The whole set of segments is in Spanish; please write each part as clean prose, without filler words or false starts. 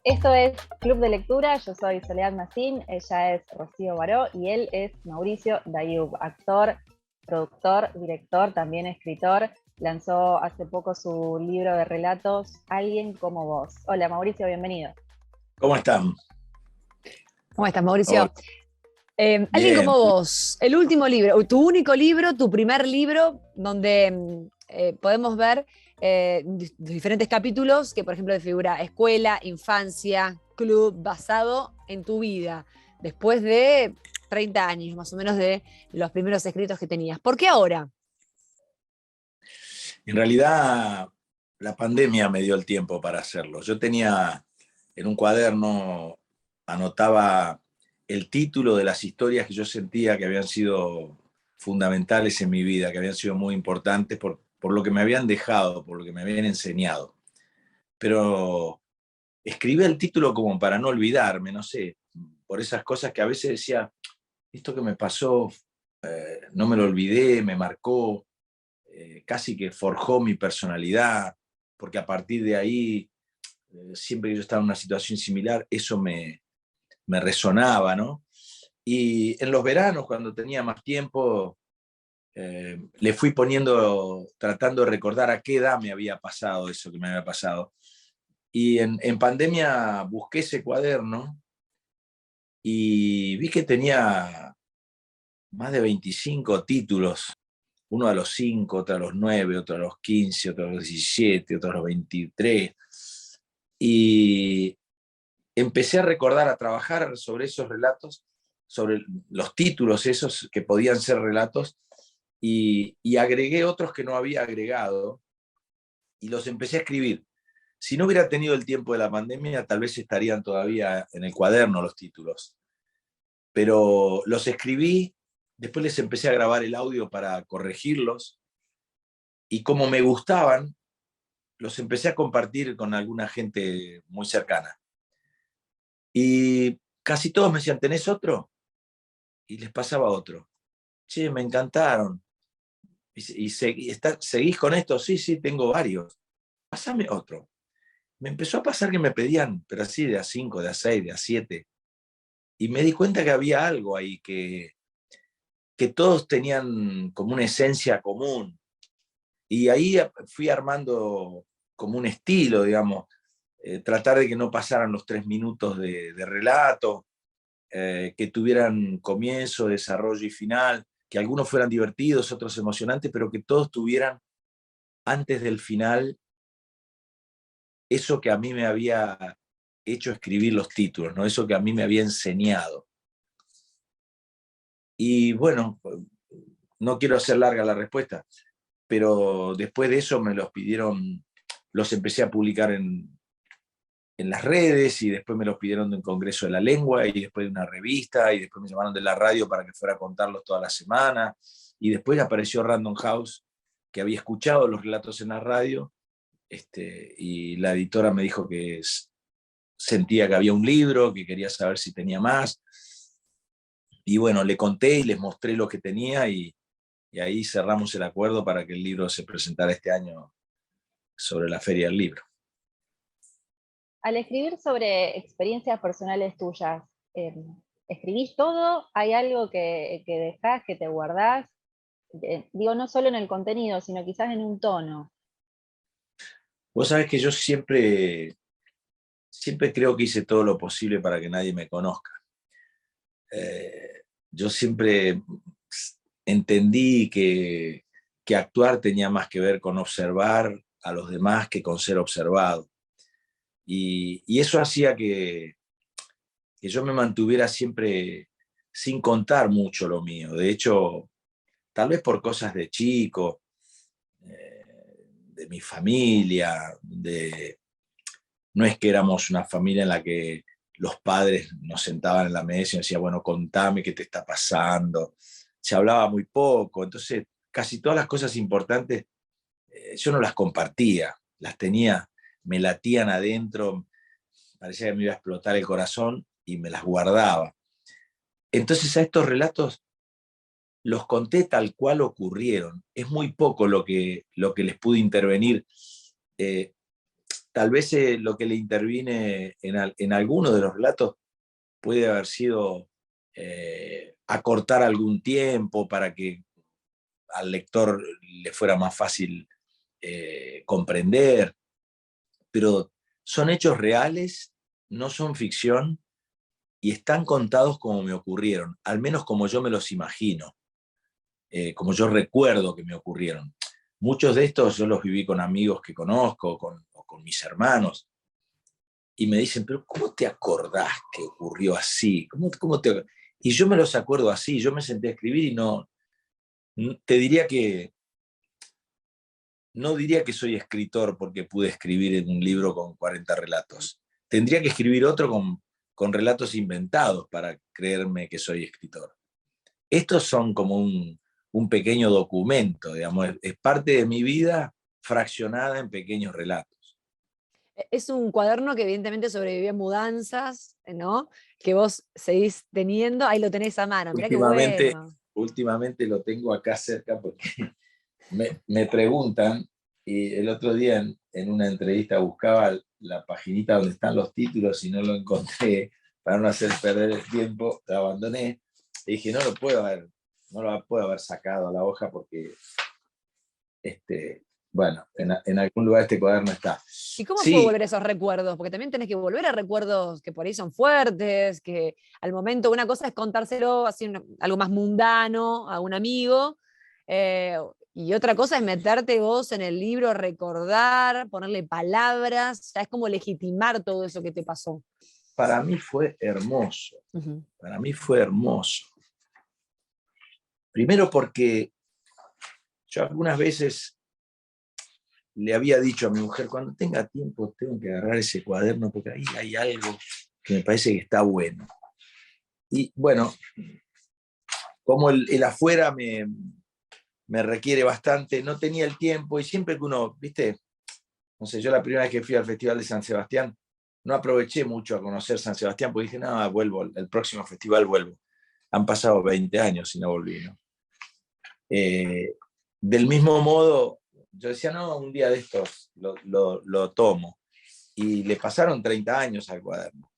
Esto es Club de Lectura, yo soy Soledad Massín, ella es Rocío Baró y él es Mauricio Dayub, actor, productor, director, también escritor. Lanzó hace poco su libro de relatos, Alguien como vos. Hola Mauricio, bienvenido. ¿Cómo están? ¿Cómo estás, Mauricio? Oh, Alguien bien. como vos, el último libro, tu único libro, tu primer libro, donde podemos ver diferentes capítulos que, por ejemplo, de figura escuela, infancia, club, basado en tu vida, después de 30 años, más o menos, de los primeros escritos que tenías. ¿Por qué ahora? En realidad, la pandemia me dio el tiempo para hacerlo. Yo tenía en un cuaderno, anotaba el título de las historias que yo sentía que habían sido fundamentales en mi vida, que habían sido muy importantes por lo que me habían dejado, por lo que me habían enseñado. Pero escribí el título como para no olvidarme, no sé, por esas cosas que a veces decía, esto que me pasó, no me lo olvidé, me marcó, casi que forjó mi personalidad, porque a partir de ahí, siempre que yo estaba en una situación similar, eso me resonaba, ¿no? Y en los veranos, cuando tenía más tiempo, le fui poniendo, tratando de recordar a qué edad me había pasado eso que me había pasado. Y en pandemia busqué ese cuaderno y vi que tenía más de 25 títulos, uno a los 5, otro a los 9, otro a los 15, otro a los 17, otro a los 23. Y empecé a recordar, a trabajar sobre esos relatos, sobre los títulos esos que podían ser relatos, y agregué otros que no había agregado, y los empecé a escribir. Si no hubiera tenido el tiempo de la pandemia, tal vez estarían todavía en el cuaderno los títulos. Pero los escribí, después les empecé a grabar el audio para corregirlos, y como me gustaban, los empecé a compartir con alguna gente muy cercana. Y casi todos me decían, ¿tenés otro? Y les pasaba otro. Che, me encantaron. ¿Seguís con esto? Sí, sí, tengo varios. Pásame otro. Me empezó a pasar que me pedían, pero así de a 5, de a 6, de a 7. Y me di cuenta que había algo ahí, que todos tenían como una esencia común. Y ahí fui armando como un estilo, digamos, tratar de que no pasaran los 3 minutos de relato, que tuvieran comienzo, desarrollo y final, que algunos fueran divertidos, otros emocionantes, pero que todos tuvieran antes del final eso que a mí me había hecho escribir los títulos, ¿no? Eso que a mí me había enseñado. Y bueno, no quiero hacer larga la respuesta, pero después de eso me los pidieron, los empecé a publicar en las redes, y después me los pidieron de un congreso de la lengua, y después de una revista, y después me llamaron de la radio para que fuera a contarlos toda la semana, y después apareció Random House, que había escuchado los relatos en la radio, y la editora me dijo que sentía que había un libro, que quería saber si tenía más, y bueno, le conté y les mostré lo que tenía, y ahí cerramos el acuerdo para que el libro se presentara este año sobre la Feria del Libro. Al escribir sobre experiencias personales tuyas, ¿escribís todo? ¿Hay algo que dejás, que te guardás? Digo, no solo en el contenido, sino quizás en un tono. Vos sabés que yo siempre creo que hice todo lo posible para que nadie me conozca. Yo siempre entendí que actuar tenía más que ver con observar a los demás que con ser observado. Y eso hacía que yo me mantuviera siempre sin contar mucho lo mío. De hecho, tal vez por cosas de chico, de mi familia, no es que éramos una familia en la que los padres nos sentaban en la mesa y nos decían, bueno, contame qué te está pasando. Se hablaba muy poco, entonces casi todas las cosas importantes yo no las compartía, las tenía, me latían adentro, parecía que me iba a explotar el corazón y me las guardaba. Entonces a estos relatos los conté tal cual ocurrieron. Es muy poco lo que les pude intervenir. tal vez lo que le intervine en alguno de los relatos puede haber sido acortar algún tiempo para que al lector le fuera más fácil comprender, pero son hechos reales, no son ficción y están contados como me ocurrieron, al menos como yo me los imagino, como yo recuerdo que me ocurrieron. Muchos de estos yo los viví con amigos que conozco, o con mis hermanos, y me dicen, pero ¿cómo te acordás que ocurrió así? ¿Cómo te...? Y yo me los acuerdo así, yo me senté a escribir y te diría que, no diría que soy escritor porque pude escribir en un libro con 40 relatos. Tendría que escribir otro con relatos inventados para creerme que soy escritor. Estos son como un pequeño documento, digamos, es parte de mi vida fraccionada en pequeños relatos. Es un cuaderno que evidentemente sobrevivió a mudanzas, ¿no? Que vos seguís teniendo, ahí lo tenés a mano, mirá qué bueno. Últimamente lo tengo acá cerca porque me preguntan, y el otro día en una entrevista buscaba la paginita donde están los títulos y no lo encontré para no hacer perder el tiempo, lo abandoné. Y dije, no lo puedo haber sacado a la hoja porque, bueno, en algún lugar este cuaderno está. ¿Y cómo puedo Sí, volver a esos recuerdos? Porque también tenés que volver a recuerdos que por ahí son fuertes, que al momento una cosa es contárselo así, algo más mundano a un amigo, y otra cosa es meterte vos en el libro, recordar, ponerle palabras, ya es como legitimar todo eso que te pasó. para mí fue hermoso, Ujú. para mí fue hermoso. Primero porque yo algunas veces le había dicho a mi mujer, cuando tenga tiempo tengo que agarrar ese cuaderno porque ahí hay algo que me parece que está bueno. Y bueno, como el afuera me requiere bastante, no tenía el tiempo y siempre que uno, viste, no sé, yo la primera vez que fui al Festival de San Sebastián, no aproveché mucho a conocer San Sebastián porque dije, no, vuelvo, el próximo festival vuelvo. Han pasado 20 años y no volví, ¿no? Del mismo modo, yo decía, no, un día de estos lo tomo. Y le pasaron 30 años al cuaderno.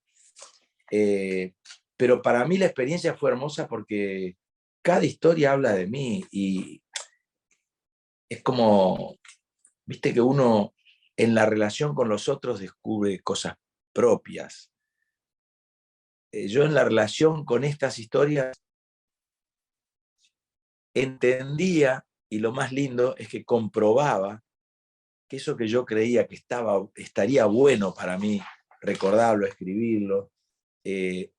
Pero para mí la experiencia fue hermosa porque cada historia habla de mí y es como, viste que uno en la relación con los otros descubre cosas propias. Yo en la relación con estas historias entendía, y lo más lindo es que comprobaba que eso que yo creía que estaría bueno para mí recordarlo, escribirlo,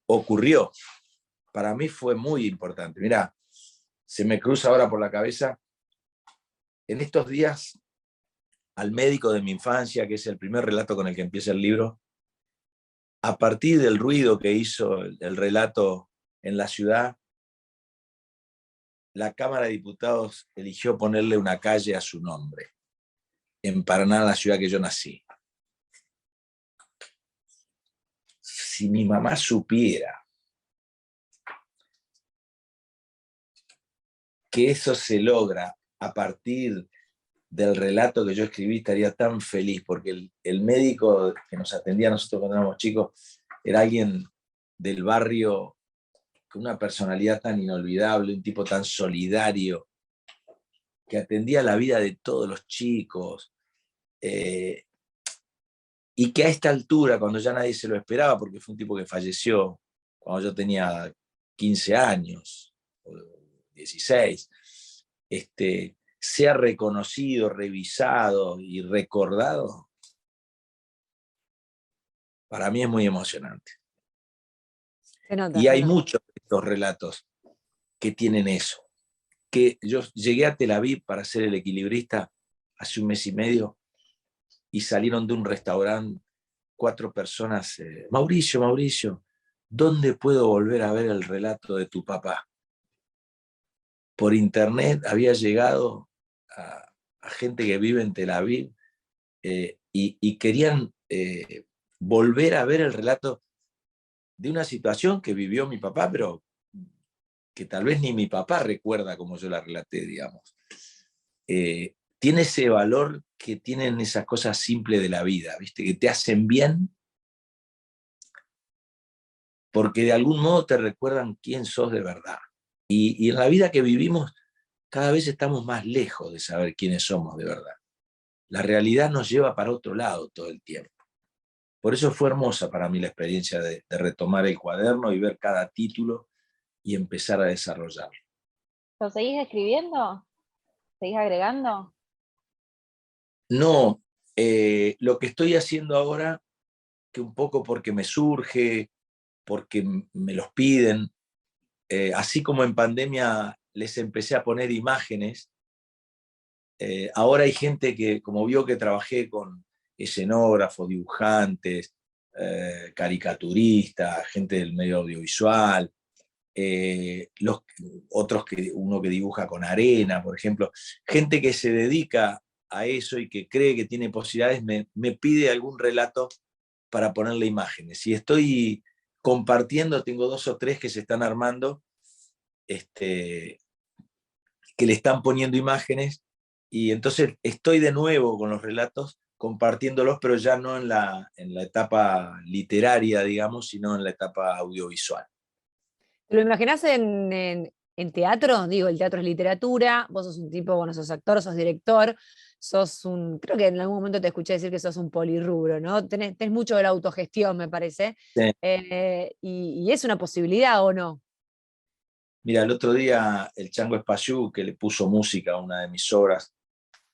ocurrió. Para mí fue muy importante. Mirá, se me cruza ahora por la cabeza, en estos días, al médico de mi infancia, que es el primer relato con el que empieza el libro, a partir del ruido que hizo el relato en la ciudad, la Cámara de Diputados eligió ponerle una calle a su nombre, en Paraná, la ciudad que yo nací. Si mi mamá supiera que eso se logra a partir del relato que yo escribí, estaría tan feliz, porque el médico que nos atendía a nosotros cuando éramos chicos era alguien del barrio con una personalidad tan inolvidable, un tipo tan solidario, que atendía la vida de todos los chicos, y que a esta altura, cuando ya nadie se lo esperaba, porque fue un tipo que falleció cuando yo tenía 15 años, o 16, sea reconocido, revisado y recordado, para mí es muy emocionante. Se nota, Y se hay nota. muchos de estos relatos que tienen eso. Que yo llegué a Tel Aviv para ser el equilibrista hace 1 mes y medio y salieron de un restaurante 4 personas. Mauricio, ¿dónde puedo volver a ver el relato de tu papá? Por internet había llegado a gente que vive en Tel Aviv y querían volver a ver el relato de una situación que vivió mi papá, pero que tal vez ni mi papá recuerda como yo la relaté, digamos. tiene ese valor que tienen esas cosas simples de la vida, ¿viste? Que te hacen bien porque de algún modo te recuerdan quién sos de verdad. Y en la vida que vivimos, cada vez estamos más lejos de saber quiénes somos de verdad. La realidad nos lleva para otro lado todo el tiempo. Por eso fue hermosa para mí la experiencia de retomar el cuaderno y ver cada título y empezar a desarrollarlo. ¿Lo seguís escribiendo? ¿Seguís agregando? No, lo que estoy haciendo ahora, que un poco porque me surge, porque me los piden, así como en pandemia les empecé a poner imágenes, ahora hay gente que, como vio que trabajé con escenógrafos, dibujantes, caricaturistas, gente del medio audiovisual, los otros uno que dibuja con arena, por ejemplo, gente que se dedica a eso y que cree que tiene posibilidades, me pide algún relato para ponerle imágenes. Y estoy compartiendo, tengo 2 o 3 que se están armando, que le están poniendo imágenes, y entonces estoy de nuevo con los relatos compartiéndolos, pero ya no en la etapa literaria, digamos, sino en la etapa audiovisual. ¿Te lo imaginás en teatro? Digo, el teatro es literatura, vos sos un tipo, bueno, sos actor, sos director, creo que en algún momento te escuché decir que sos un polirrubro, ¿no? Tenés mucho de la autogestión, me parece. Sí. Y es una posibilidad, ¿o no? Mira, el otro día el Chango Espasiú, que le puso música a una de mis obras,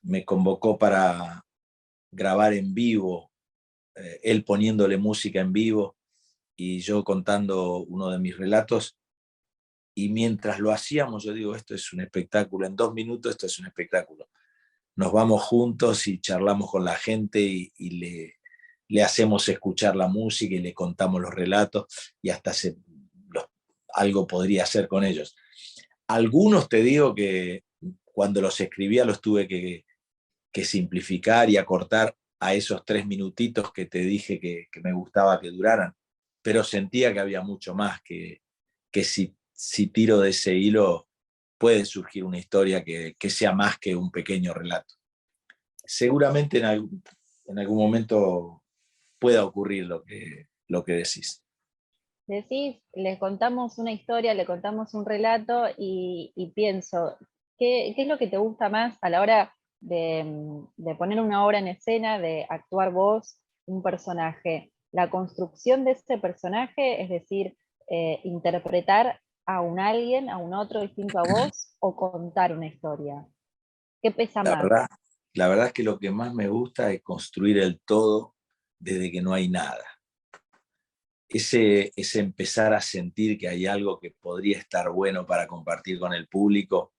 me convocó para grabar en vivo, él poniéndole música en vivo y yo contando uno de mis relatos. Y mientras lo hacíamos, yo digo, esto es un espectáculo, en 2 minutos esto es un espectáculo. Nos vamos juntos y charlamos con la gente y le hacemos escuchar la música y le contamos los relatos y hasta algo podría hacer con ellos. Algunos te digo que cuando los escribía los tuve que simplificar y acortar a esos 3 minutitos que te dije que me gustaba que duraran, pero sentía que había mucho más, que si tiro de ese hilo puede surgir una historia que sea más que un pequeño relato. Seguramente en algún momento pueda ocurrir lo que decís. Decís, le contamos una historia, le contamos un relato y pienso, ¿qué es lo que te gusta más a la hora de poner una obra en escena, de actuar vos, un personaje? La construcción de ese personaje, es decir, interpretar a un alguien, a un otro distinto a vos, o contar una historia. ¿Qué pesa La más? verdad, la verdad es que lo que más me gusta es construir el todo desde que no hay nada. Ese empezar a sentir que hay algo que podría estar bueno para compartir con el público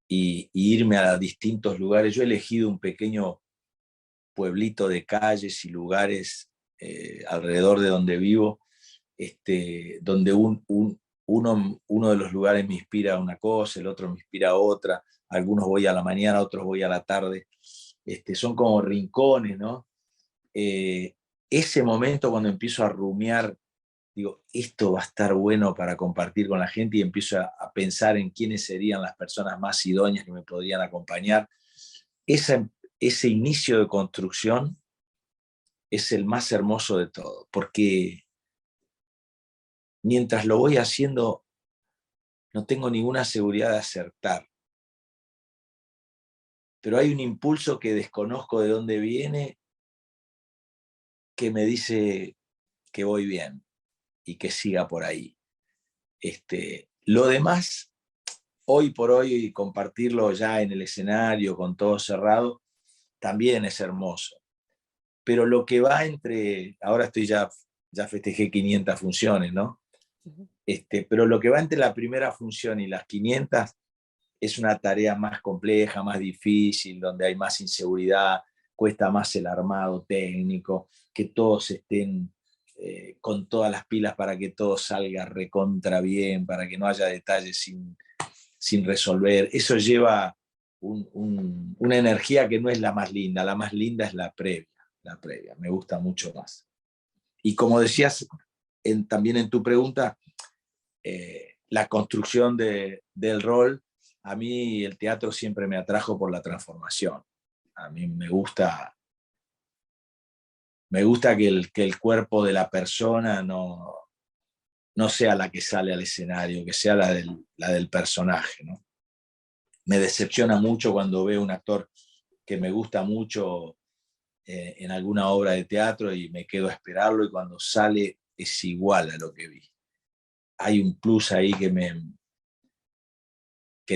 y irme a distintos lugares. Yo he elegido un pequeño pueblito de calles y lugares alrededor de donde vivo, donde uno de los lugares me inspira una cosa, el otro me inspira otra, algunos voy a la mañana, otros voy a la tarde, son como rincones, ¿no? Ese momento cuando empiezo a rumiar, digo, esto va a estar bueno para compartir con la gente y empiezo a pensar en quiénes serían las personas más idóneas que me podrían acompañar. Ese inicio de construcción es el más hermoso de todo, porque mientras lo voy haciendo no tengo ninguna seguridad de acertar, pero hay un impulso que desconozco de dónde viene que me dice que voy bien y que siga por ahí. Lo demás, hoy por hoy, compartirlo ya en el escenario con todo cerrado, también es hermoso. Pero lo que va ahora ya festejé 500 funciones, ¿no? Pero lo que va entre la primera función y las 500 es una tarea más compleja, más difícil, donde hay más inseguridad, cuesta más el armado técnico, que todos estén con todas las pilas para que todo salga recontra bien, para que no haya detalles sin resolver. Eso lleva una energía que no es la más linda es la previa, me gusta mucho más. Y como decías también en tu pregunta, la construcción del rol, a mí el teatro siempre me atrajo por la transformación. A mí me gusta que el cuerpo de la persona no sea la que sale al escenario, que sea la del personaje, ¿no? Me decepciona mucho cuando veo un actor que me gusta mucho en alguna obra de teatro y me quedo a esperarlo y cuando sale es igual a lo que vi. Hay un plus ahí que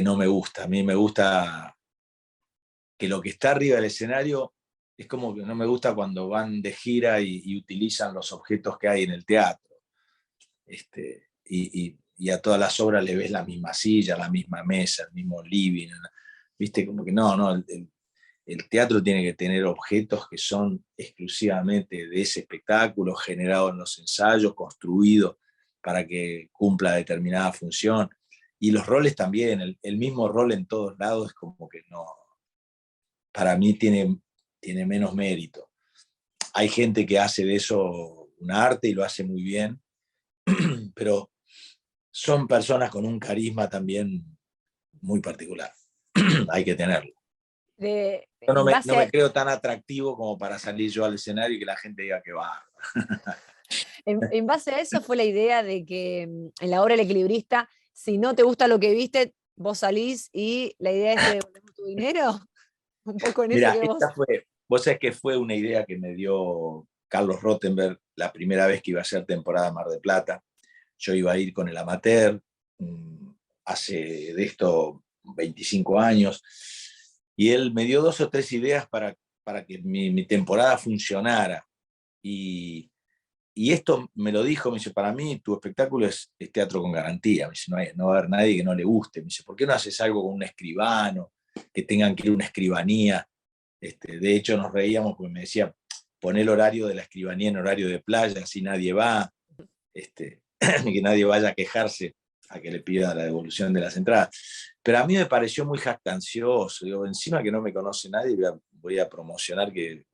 no me gusta. A mí me gusta que lo que está arriba del escenario es como que no me gusta cuando van de gira y utilizan los objetos que hay en el teatro. Y a todas las obras le ves la misma silla, la misma mesa, el mismo living. ¿Viste? Como que no, el teatro tiene que tener objetos que son exclusivamente de ese espectáculo, generados en los ensayos, construidos para que cumpla determinada función. Y los roles también, el mismo rol en todos lados es como que no, para mí tiene menos mérito. Hay gente que hace de eso un arte y lo hace muy bien, pero son personas con un carisma también muy particular. Hay que tenerlo. Yo no me creo tan atractivo como para salir yo al escenario y que la gente diga que va. En base a eso fue la idea de que en la obra El Equilibrista, si no te gusta lo que viste, vos salís y la idea es te devolvemos tu dinero. Un poco en eso Mira, que vos... vos sabés que fue una idea que me dio Carlos Rottenberg la primera vez que iba a hacer temporada Mar del Plata. Yo iba a ir con el amateur, hace de esto 25 años, y él me dio 2 o 3 ideas para que mi temporada funcionara. Y esto me lo dijo, me dice, para mí tu espectáculo es teatro con garantía. Me dice, no va a haber nadie que no le guste. Me dice, ¿por qué no haces algo con un escribano? Que tengan que ir a una escribanía. De hecho, nos reíamos porque me decía, pon el horario de la escribanía en horario de playa, así nadie va, que nadie vaya a quejarse a que le pida la devolución de las entradas. Pero a mí me pareció muy jactancioso. Digo, encima que no me conoce nadie, voy a promocionar que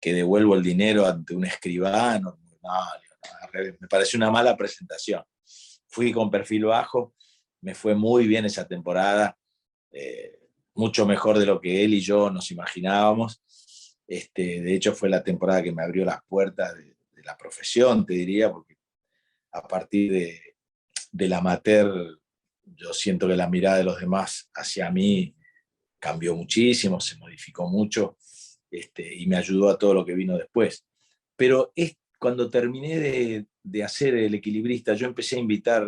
devuelvo el dinero ante un escribano. No, me pareció una mala presentación. Fui con perfil bajo, me fue muy bien esa temporada, mucho mejor de lo que él y yo nos imaginábamos. De hecho, fue la temporada que me abrió las puertas de la profesión, te diría, porque a partir del amateur, yo siento que la mirada de los demás hacia mí cambió muchísimo, se modificó mucho, y me ayudó a todo lo que vino después. Pero cuando terminé de hacer El Equilibrista, yo empecé a invitar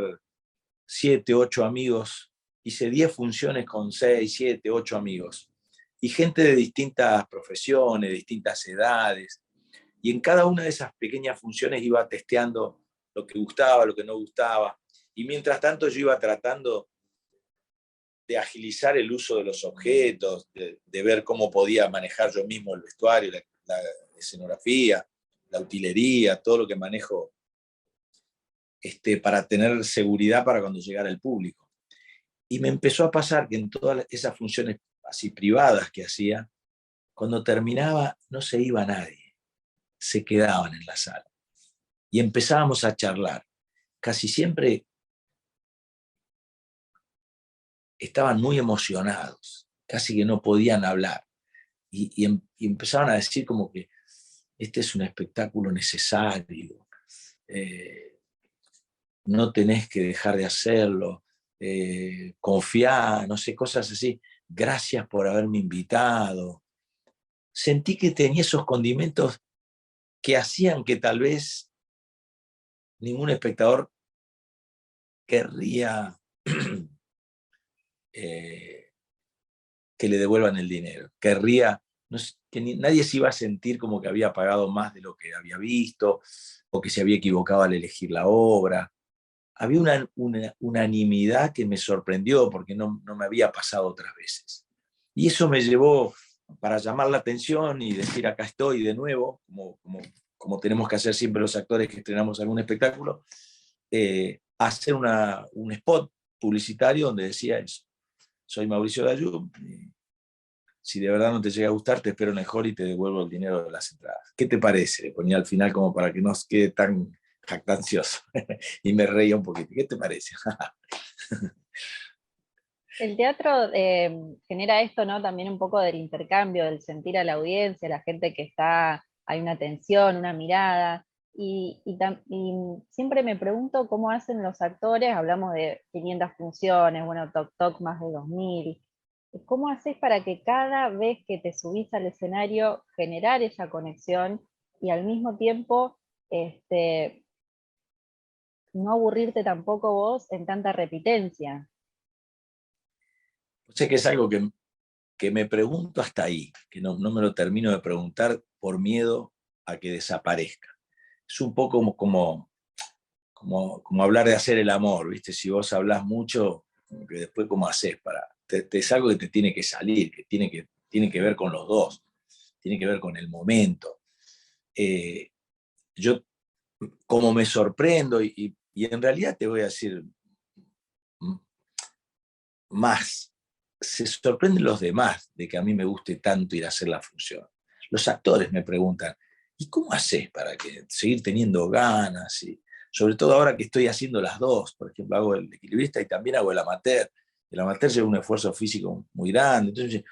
7, 8 amigos, hice 10 funciones con 6, 7, 8 amigos, y gente de distintas profesiones, de distintas edades, y en cada una de esas pequeñas funciones iba testeando lo que gustaba, lo que no gustaba, y mientras tanto yo iba tratando de agilizar el uso de los objetos, de ver cómo podía manejar yo mismo el vestuario, la escenografía, la utilería, todo lo que manejo, para tener seguridad para cuando llegara el público. Y me empezó a pasar que en todas esas funciones así privadas que hacía, cuando terminaba no se iba nadie, se quedaban en la sala. Y empezábamos a charlar. Casi siempre estaban muy emocionados, casi que no podían hablar. Y empezaban a decir como que este es un espectáculo necesario, no tenés que dejar de hacerlo, confiá, no sé, cosas así. Gracias por haberme invitado. Sentí que tenía esos condimentos que hacían que tal vez ningún espectador querría que le devuelvan el dinero. Querría, no sé, que nadie se iba a sentir como que había pagado más de lo que había visto o que se había equivocado al elegir la obra. Había una unanimidad que me sorprendió porque no me había pasado otras veces. Y eso me llevó para llamar la atención y decir acá estoy de nuevo, como tenemos que hacer siempre los actores que estrenamos algún espectáculo, hacer un spot publicitario donde decía eso. Soy Mauricio Dayub, si de verdad no te llega a gustar, te espero mejor y te devuelvo el dinero de las entradas. ¿Qué te parece? Le ponía al final como para que no quede tan jactancioso. Y me reía un poquito. ¿Qué te parece? El teatro genera esto, ¿no? También un poco del intercambio, del sentir a la audiencia, la gente que está, hay una tensión, una mirada. Y siempre me pregunto cómo hacen los actores, hablamos de 500 funciones, bueno, Toc Toc más de 2000. ¿Cómo haces para que cada vez que te subís al escenario generar esa conexión y al mismo tiempo este, no aburrirte tampoco vos en tanta repitencia? Sé que es algo que me pregunto hasta ahí, que no me lo termino de preguntar por miedo a que desaparezca. Es un poco como hablar de hacer el amor, ¿viste? Si vos hablas mucho, como que después cómo haces para... es algo que te tiene que salir, que tiene que ver con los dos, tiene que ver con el momento. Yo como me sorprendo y en realidad te voy a decir más, se sorprenden los demás de que a mí me guste tanto ir a hacer la función. Los actores me preguntan, ¿y cómo haces para seguir teniendo ganas? Y sobre todo ahora que estoy haciendo las dos, por ejemplo, hago el equilibrista y también hago el amateur. El amateur lleva un esfuerzo físico muy grande, entonces,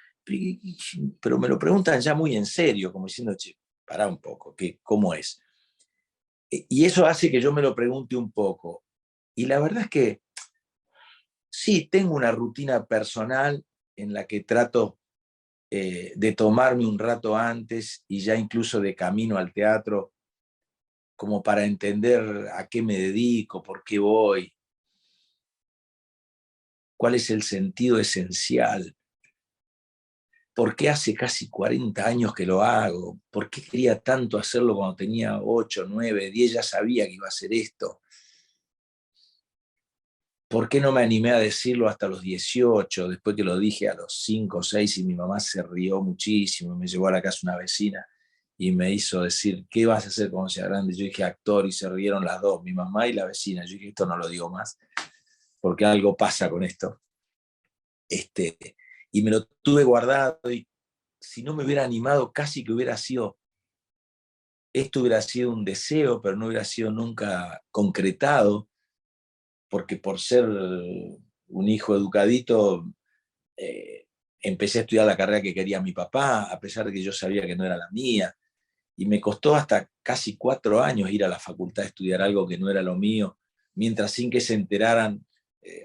pero me lo preguntan ya muy en serio, como diciendo, che, pará un poco, ¿cómo es? Y eso hace que yo me lo pregunte un poco. Y la verdad es que sí, tengo una rutina personal en la que trato de tomarme un rato antes y ya incluso de camino al teatro, como para entender a qué me dedico, por qué voy, cuál es el sentido esencial, por qué hace casi 40 años que lo hago, por qué quería tanto hacerlo cuando tenía 8, 9, 10, ya sabía que iba a hacer esto. ¿Por qué no me animé a decirlo hasta los 18, después que lo dije a los 5 o 6 y mi mamá se rió muchísimo, me llevó a la casa una vecina y me hizo decir, ¿qué vas a hacer cuando sea grande? Yo dije actor y se rieron las dos, mi mamá y la vecina. Yo dije, esto no lo digo más, porque algo pasa con esto. Y me lo tuve guardado y si no me hubiera animado, casi que esto hubiera sido un deseo, pero no hubiera sido nunca concretado, porque por ser un hijo educadito, eh, empecé a estudiar la carrera que quería mi papá, a pesar de que yo sabía que no era la mía, y me costó hasta casi 4 años ir a la facultad a estudiar algo que no era lo mío, mientras sin que se enteraran,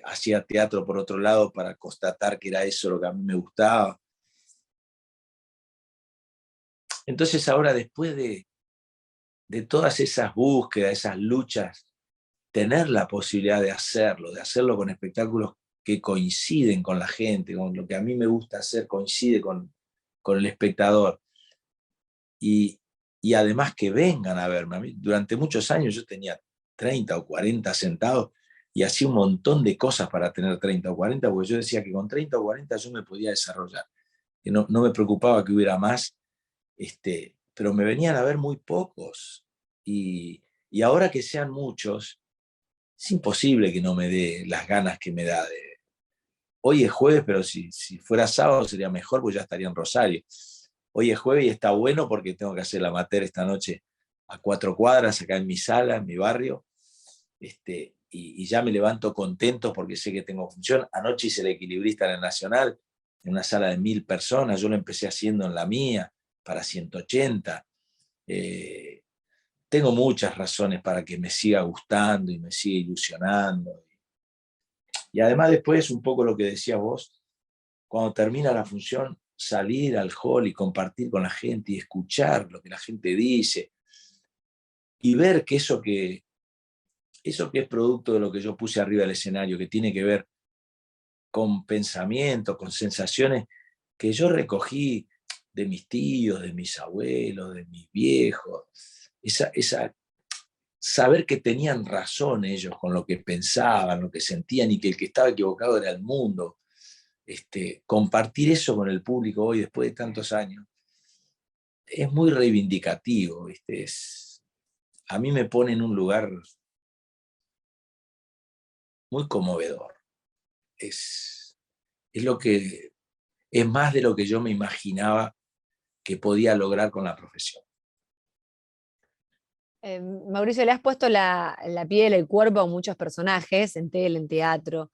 hacía teatro por otro lado para constatar que era eso lo que a mí me gustaba. Entonces ahora, después de todas esas búsquedas, esas luchas, tener la posibilidad de hacerlo con espectáculos que coinciden con la gente, con lo que a mí me gusta hacer, coincide con el espectador. Y, y además que vengan a verme. A mí, durante muchos años yo tenía 30 o 40 sentados y hacía un montón de cosas para tener 30 o 40, porque yo decía que con 30 o 40 yo me podía desarrollar, que no me preocupaba que hubiera más, pero me venían a ver muy pocos. Y ahora que sean muchos, es imposible que no me dé las ganas que me da de... Hoy es jueves, pero si fuera sábado sería mejor, porque ya estaría en Rosario. Hoy es jueves y está bueno porque tengo que hacer la amateur esta noche a 4 cuadras, acá en mi sala, en mi barrio. Y ya me levanto contento porque sé que tengo función. Anoche hice el equilibrista en el Nacional, en una sala de 1000 personas. Yo lo empecé haciendo en la mía, para 180. Tengo muchas razones para que me siga gustando y me siga ilusionando. Y además después, un poco lo que decías vos, cuando termina la función, salir al hall y compartir con la gente y escuchar lo que la gente dice y ver que eso que es producto de lo que yo puse arriba del escenario, que tiene que ver con pensamientos, con sensaciones que yo recogí de mis tíos, de mis abuelos, de mis viejos, saber que tenían razón ellos con lo que pensaban, lo que sentían y que el que estaba equivocado era el mundo. Compartir eso con el público hoy, después de tantos años, es muy reivindicativo. A mí me pone en un lugar muy conmovedor. Es lo que es más de lo que yo me imaginaba que podía lograr con la profesión. Mauricio, le has puesto la piel, el cuerpo a muchos personajes en tele, en teatro.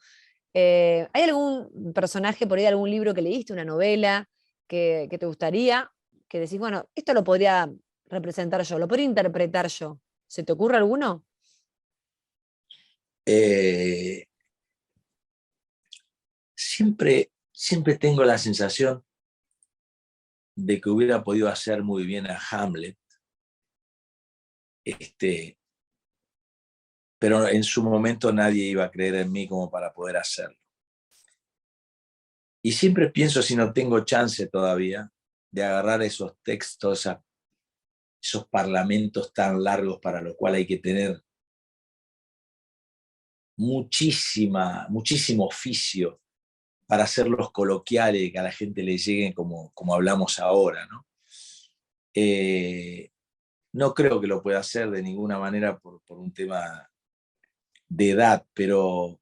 ¿Hay algún personaje por ahí de algún libro que leíste, una novela que te gustaría, que decís, bueno, esto lo podría representar yo, lo podría interpretar yo? ¿Se te ocurre alguno? Eh, siempre tengo la sensación de que hubiera podido hacer muy bien a Hamlet, pero en su momento nadie iba a creer en mí como para poder hacerlo. Y siempre pienso si no tengo chance todavía de agarrar esos textos, esos parlamentos tan largos para los cuales hay que tener muchísimo oficio para hacerlos coloquiales y que a la gente le lleguen como hablamos ahora, ¿no? No creo que lo pueda hacer de ninguna manera por un tema de edad, pero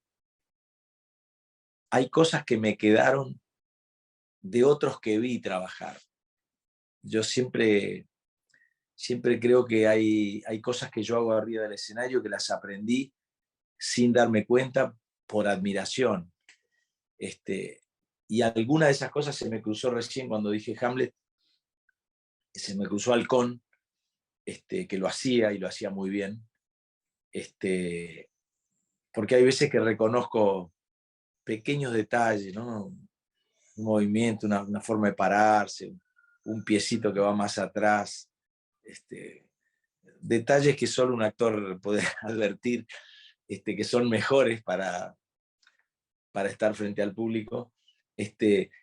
hay cosas que me quedaron de otros que vi trabajar. Yo siempre creo que hay cosas que yo hago arriba del escenario que las aprendí sin darme cuenta por admiración. Y alguna de esas cosas se me cruzó recién cuando dije Hamlet, se me cruzó Halcón, que lo hacía y lo hacía muy bien. Porque hay veces que reconozco pequeños detalles, ¿no? Un movimiento, una forma de pararse, un piecito que va más atrás, detalles que solo un actor puede advertir, que son mejores para estar frente al público.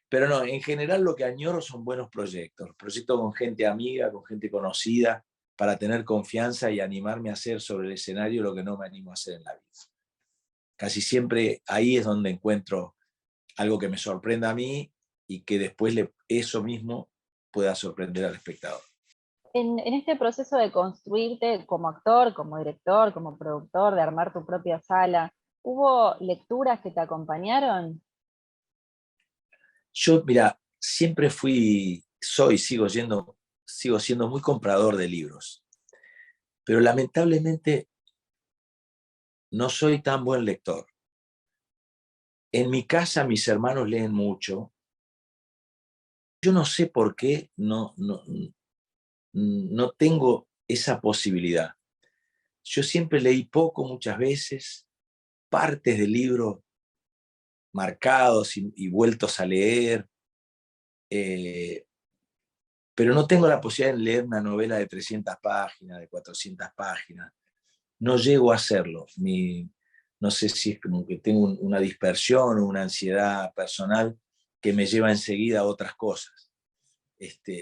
Pero no, en general lo que añoro son buenos proyectos con gente amiga, con gente conocida, para tener confianza y animarme a hacer sobre el escenario lo que no me animo a hacer en la vida. Casi siempre ahí es donde encuentro algo que me sorprenda a mí y que después eso mismo pueda sorprender al espectador. En este proceso de construirte como actor, como director, como productor, de armar tu propia sala, ¿hubo lecturas que te acompañaron? Yo, mira, siempre sigo siendo muy comprador de libros, pero lamentablemente no soy tan buen lector. En mi casa mis hermanos leen mucho. Yo no sé por qué no tengo esa posibilidad. Yo siempre leí poco, muchas veces, partes del libro marcados y vueltos a leer, pero no tengo la posibilidad de leer una novela de 300 páginas, de 400 páginas. No llego a hacerlo. No sé si es como que tengo una dispersión o una ansiedad personal que me lleva enseguida a otras cosas.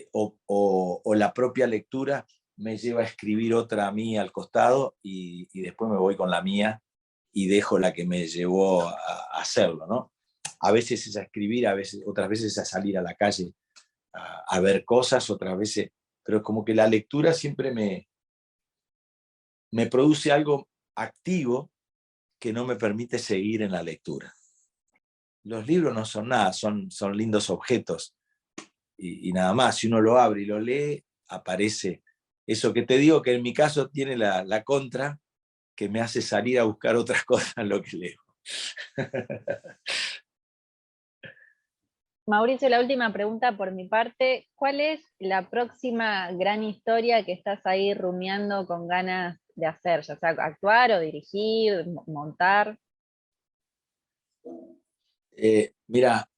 O la propia lectura me lleva a escribir otra a mí al costado y después me voy con la mía y dejo la que me llevó a hacerlo, ¿no? A veces es a escribir, otras veces es a salir a la calle a ver cosas, otras veces, pero es como que la lectura siempre me produce algo activo que no me permite seguir en la lectura. Los libros no son nada, son lindos objetos y nada más. Si uno lo abre y lo lee, aparece eso que te digo, que en mi caso tiene la contra, que me hace salir a buscar otras cosas en lo que leo. Mauricio, la última pregunta por mi parte. ¿Cuál es la próxima gran historia que estás ahí rumiando con ganas de hacer? Ya sea actuar o dirigir, montar. Mira,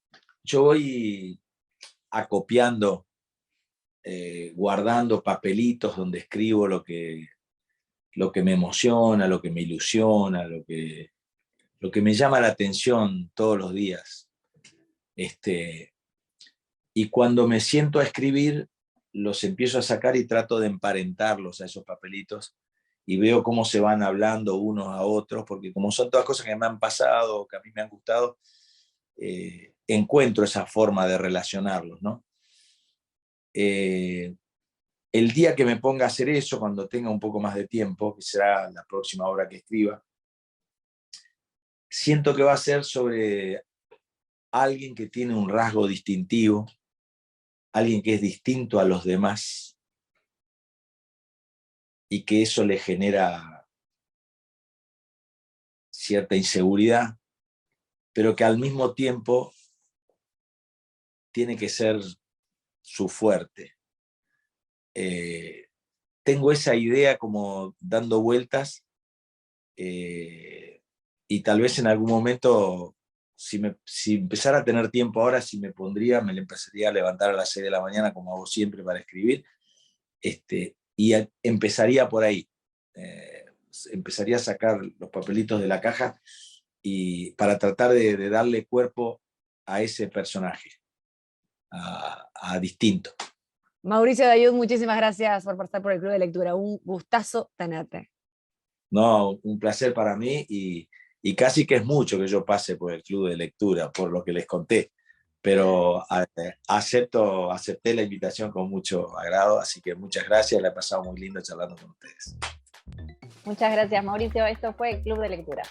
yo voy acopiando, guardando papelitos donde escribo lo que me emociona, lo que me ilusiona, lo que me llama la atención todos los días. Y cuando me siento a escribir, los empiezo a sacar y trato de emparentarlos a esos papelitos y veo cómo se van hablando unos a otros, porque como son todas cosas que me han pasado, que a mí me han gustado, encuentro esa forma de relacionarlos, ¿no? El día que me ponga a hacer eso, cuando tenga un poco más de tiempo, que será la próxima obra que escriba, siento que va a ser sobre alguien que tiene un rasgo distintivo, alguien que es distinto a los demás y que eso le genera cierta inseguridad, pero que al mismo tiempo tiene que ser su fuerte. Tengo esa idea como dando vueltas, y tal vez en algún momento, si empezara a tener tiempo ahora, si me le empezaría a levantar a las 6 de la mañana, como hago siempre para escribir, y empezaría por ahí. Empezaría a sacar los papelitos de la caja y para tratar de darle cuerpo a ese personaje, a Distinto. Mauricio Dayud, muchísimas gracias por pasar por el Club de Lectura. Un gustazo tenerte. No, un placer para mí y casi que es mucho que yo pase por el Club de Lectura, por lo que les conté, pero acepté la invitación con mucho agrado, así que muchas gracias, la he pasado muy lindo charlando con ustedes. Muchas gracias, Mauricio. Esto fue el Club de Lectura.